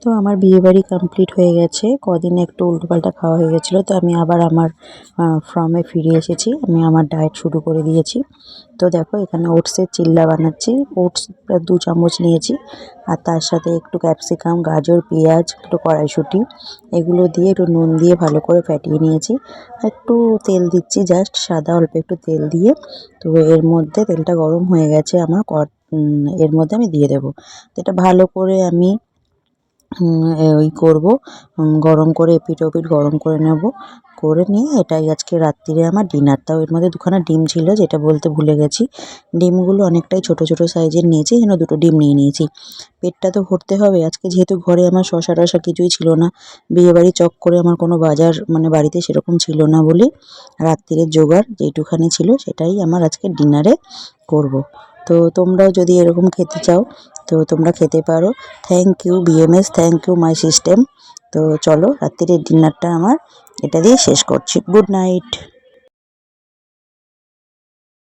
তো আমার বিয়েবাড়ি কমপ্লিট হয়ে গেছে। কদিনে একটু উল্টোপাল্টা খাওয়া হয়ে গেছিলো, তো আমি আবার আমার ফর্মে ফিরে এসেছি। আমি আমার ডায়েট শুরু করে দিয়েছি। তো দেখো এখানে ওটসের চিল্লা বানাচ্ছি। ওটস প্রায় 2 চামচ নিয়েছি, আর তার সাথে একটু ক্যাপসিকাম, গাজর, পেঁয়াজ, একটু কড়াইশুঁটি এগুলো দিয়ে একটু নুন দিয়ে ভালো করে ফ্যাটিয়ে নিয়েছি। একটু তেল দিচ্ছি, জাস্ট সাদা অল্প একটু তেল দিয়ে। তো এর মধ্যে তেলটা গরম হয়ে গেছে আমার, এর মধ্যে আমি দিয়ে দেবো। তো এটা ভালো করে আমি ওই করব, গরম করে এপিঠ ওপিঠ গরম করে নেব। করে নিয়ে এটাই আজকে রাত্রিরে আমার ডিনার। তাও এর মধ্যে 2 খানা ডিম ছিল, যেটা বলতে ভুলে গেছি। ডিমগুলো অনেকটাই ছোট ছোট সাইজের নিয়েছি, যেন 2টো ডিম নিয়ে নিয়েছি। পেটটা তো ভরতে হবে আজকে, যেহেতু ঘরে আমার শসা টসা কিছুই ছিল না। বিয়েবাড়ি চক করে আমার কোনো বাজার মানে বাড়িতে সেরকম ছিল না বলে রাত্রিরের জোগাড় যেইটুখানি ছিল সেটাই আমার আজকে ডিনারে করব। তো তোমরাও যদি এরকম খেতে চাও তো তোমরা খেতে পারো। Thank you BMS, thank you my system. তো চলো রাত্রিরের ডিনারটা আমার এটা দিয়ে শেষ করছি। Good night.